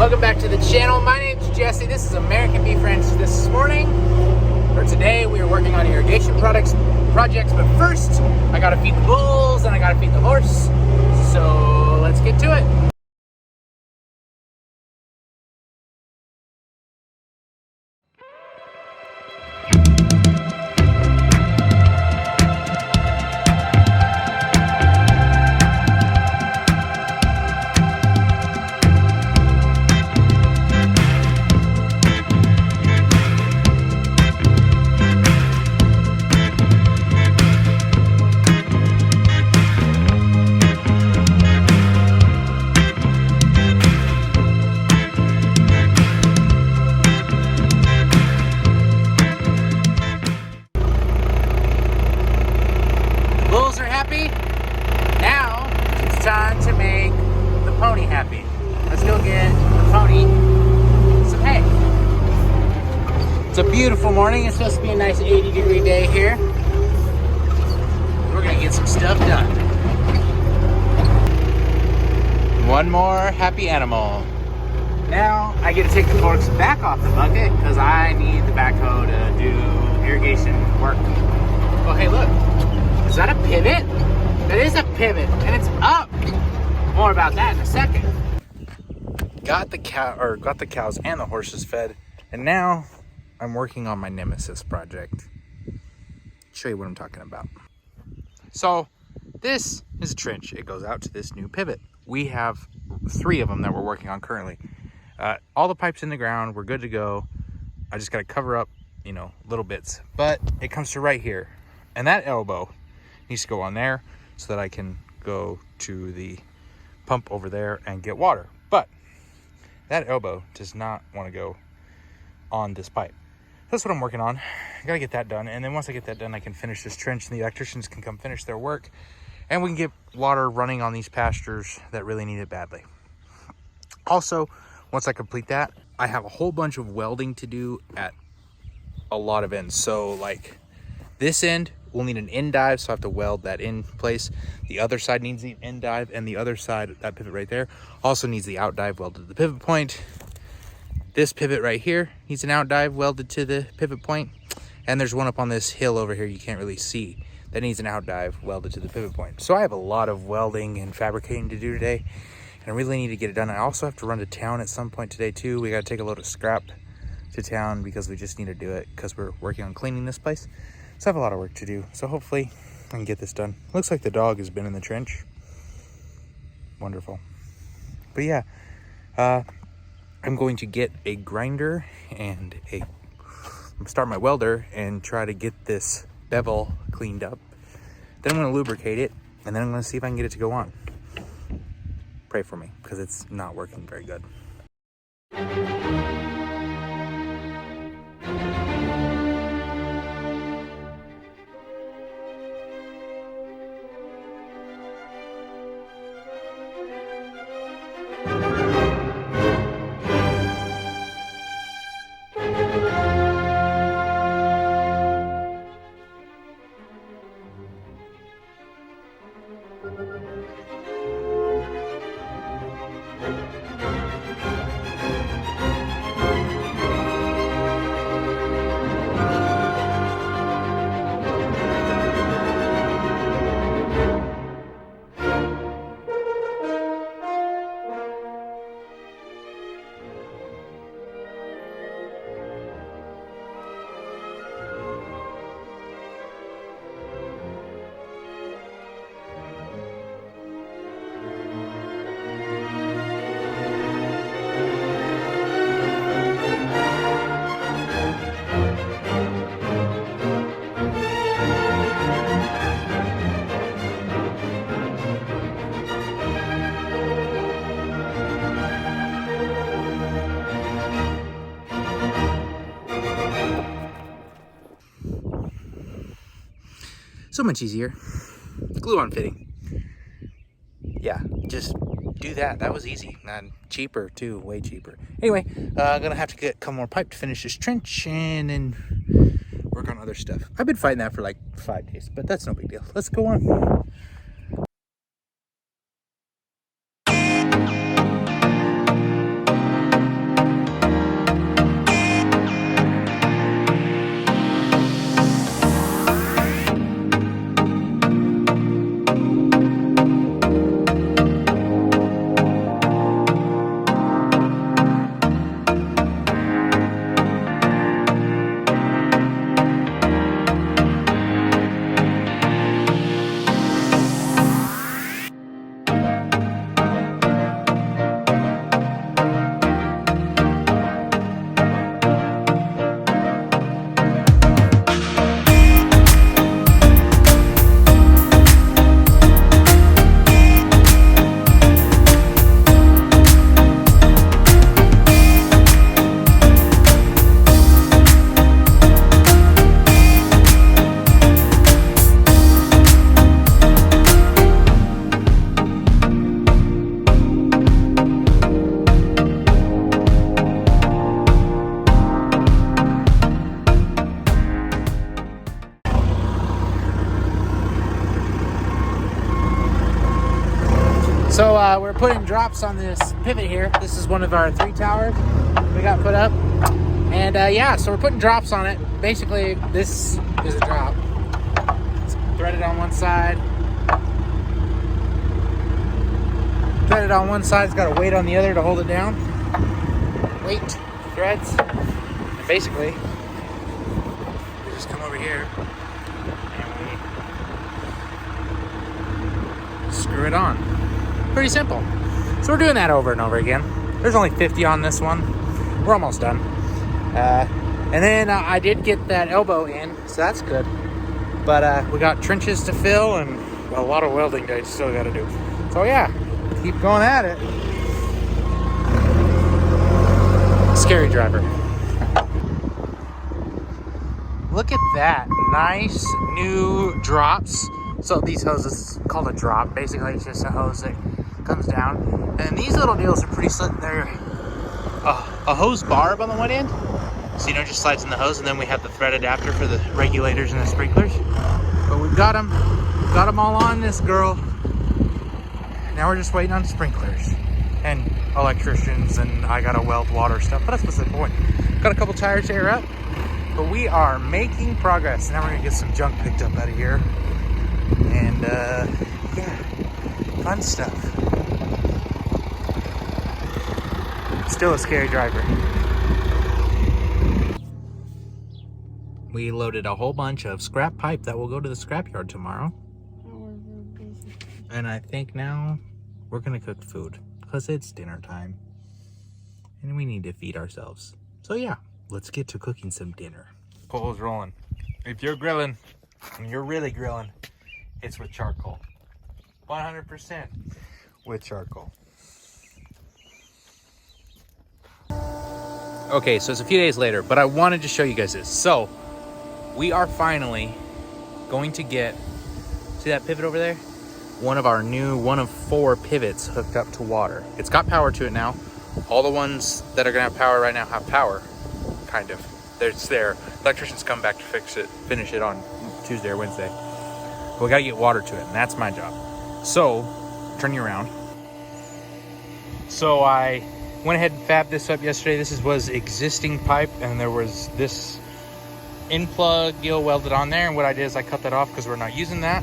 welcome back to the channel. My name's Jesse. This is American Beef Ranch. This morning, or today, we are working on irrigation projects. But first, I gotta feed the bulls and I gotta feed the horse. So let's get to it. Time to make the pony happy. Let's go get the pony some hay. It's a beautiful morning. It's supposed to be a nice 80-degree day here. We're gonna get some stuff done. One more happy animal. Now I get to take the forks back off the bucket because I need the backhoe to do irrigation work. Oh, hey, look. Is that a pivot? That is a pivot, and it's up. More about that in a second. Got the cows and the horses fed, and now I'm working on my nemesis project. Show you what I'm talking about. So this is a trench. It goes out to this new pivot. We have 3 of them that we're working on currently. All the pipes in the ground. We're good to go. I just got to cover up, little bits. But it comes to right here, and that elbow needs to go on there, so that I can go to the pump over there and get water. But that elbow does not want to go on this pipe. That's what I'm working on. I gotta get that done. And then once I get that done, I can finish this trench and the electricians can come finish their work. And we can get water running on these pastures that really need it badly. Also, once I complete that, I have a whole bunch of welding to do at a lot of ends. So like this end, we'll need an endive, so I have to weld that in place. The other side needs the endive, and the other side, that pivot right there, also needs the outdive welded to the pivot point. This pivot right here needs an outdive welded to the pivot point. And there's one up on this hill over here you can't really see that needs an outdive welded to the pivot point. So I have a lot of welding and fabricating to do today, and I really need to get it done. I also have to run to town at some point today too. We got to take a load of scrap to town because we just need to do it because we're working on cleaning this place. So I have a lot of work to do. So hopefully I can get this done. Looks like the dog has been in the trench. Wonderful. But yeah, I'm going to get a grinder and start my welder and try to get this bevel cleaned up. Then I'm going to lubricate it, and then I'm going to see if I can get it to go on. Pray for me because it's not working very good. So much easier. Glue-on fitting. Yeah, just do that. That was easy. And cheaper too, way cheaper. Anyway, I'm gonna have to get a couple more pipe to finish this trench and then work on other stuff. I've been fighting that for like 5 days, but that's no big deal. Let's go on. putting drops on this pivot here. This is one of our 3 towers we got put up. And yeah, so we're putting drops on it. Basically, this is a drop. It's threaded on one side. Threaded on one side, it's got a weight on the other to hold it down. Weight, threads. And basically, we just come over here and we screw it on. Pretty simple. So we're doing that over and over again. There's only 50 on this one. We're almost done. And then I did get that elbow in, so that's good. But we got trenches to fill and a lot of welding that I still got to do. So yeah, keep going at it. Scary driver. Look at that. Nice new drops. So these hoses, called a drop. Basically, it's just a hose that comes down. And these little deals are pretty slick. They're a hose barb on the one end. So, just slides in the hose. And then we have the thread adapter for the regulators and the sprinklers. But we've got them. We've got them all on this girl. Now we're just waiting on sprinklers and electricians, and I gotta weld water stuff, but that's what's the point. Got a couple tires to air up, but we are making progress. Now we're gonna get some junk picked up out of here, and yeah, fun stuff. Still a scary driver. We loaded a whole bunch of scrap pipe that will go to the scrapyard tomorrow. And I think now we're gonna cook food because it's dinner time and we need to feed ourselves. So yeah, let's get to cooking some dinner. Coal's rolling. If you're grilling, and you're really grilling, it's with charcoal. 100% with charcoal. Okay, so it's a few days later, but I wanted to show you guys this. So we are finally going to get, see that pivot over there? One of our new 1 of 4 pivots hooked up to water. It's got power to it now. All the ones that are gonna have power right now have power, kind of. It's there. Electricians come back to fix it, finish it on Tuesday or Wednesday. But we gotta get water to it, and that's my job. So, turn you around. So I went ahead and fabbed this up yesterday. This was existing pipe, and there was this in plug gill welded on there. And what I did is I cut that off because we're not using that.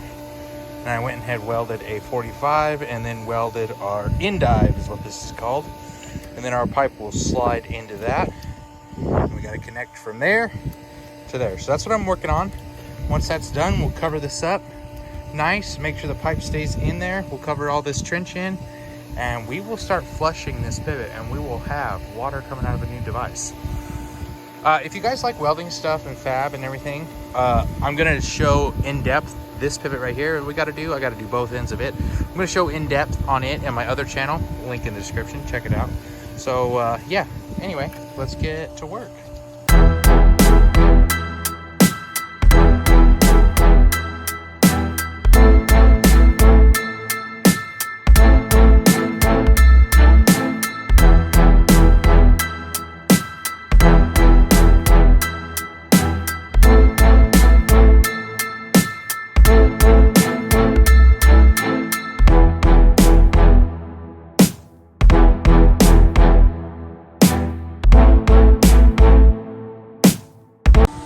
And I went and had welded a 45 and then welded our end dive is what this is called. And then our pipe will slide into that. And we got to connect from there to there. So that's what I'm working on. Once that's done, we'll cover this up nice, make sure the pipe stays in there. We'll cover all this trench in, and we will start flushing this pivot, and we will have water coming out of a new device. If you guys like welding stuff and fab and everything, I'm gonna show in depth this pivot right here. What I gotta do both ends of it. I'm gonna show in depth on it and my other channel, link in the description, check it out. So yeah, anyway, let's get to work.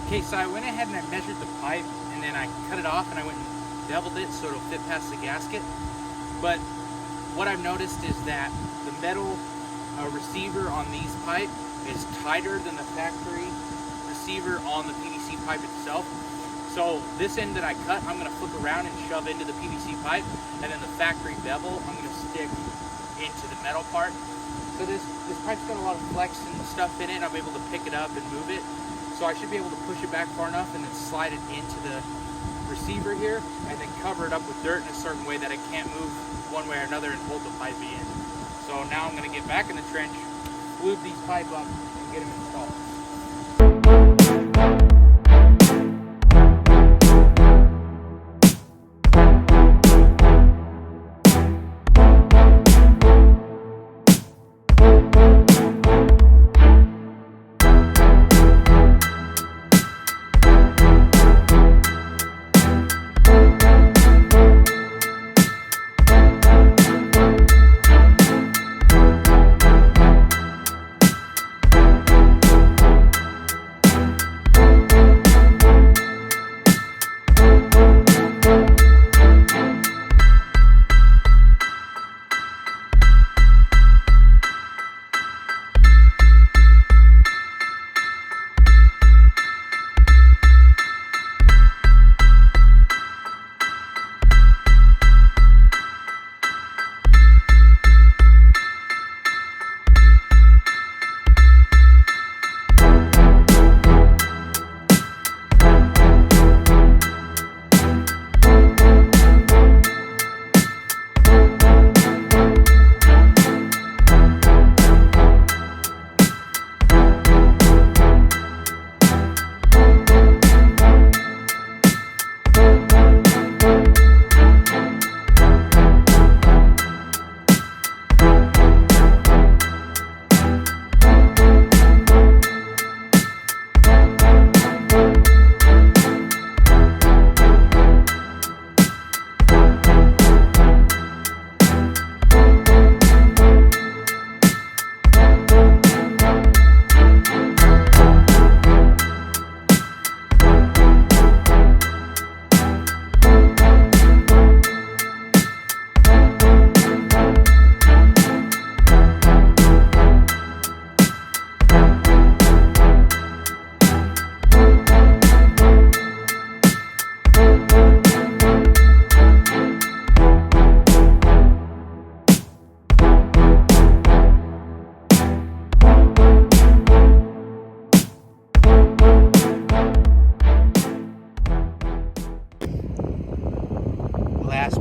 Okay, so I went ahead and I measured the pipe, and then I cut it off and I went and beveled it so it'll fit past the gasket. But what I've noticed is that the metal receiver on these pipe is tighter than the factory receiver on the PVC pipe itself. So this end that I cut, I'm gonna flip around and shove into the PVC pipe, and then the factory bevel, I'm gonna stick into the metal part. So this pipe's got a lot of flex and stuff in it, and I'm able to pick it up and move it. So I should be able to push it back far enough and then slide it into the receiver here, and then cover it up with dirt in a certain way that it can't move one way or another and hold the pipe in. So now I'm gonna get back in the trench, lube these pipe up, and get them installed.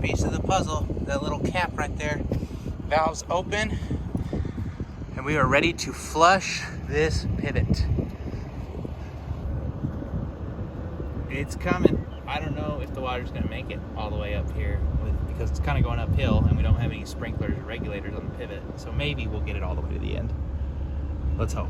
piece of the puzzle. That little cap right there. Valves open. And we are ready to flush this pivot. It's coming. I don't know if the water's gonna make it all the way up here because it's kind of going uphill and we don't have any sprinklers or regulators on the pivot. So maybe we'll get it all the way to the end. Let's hope.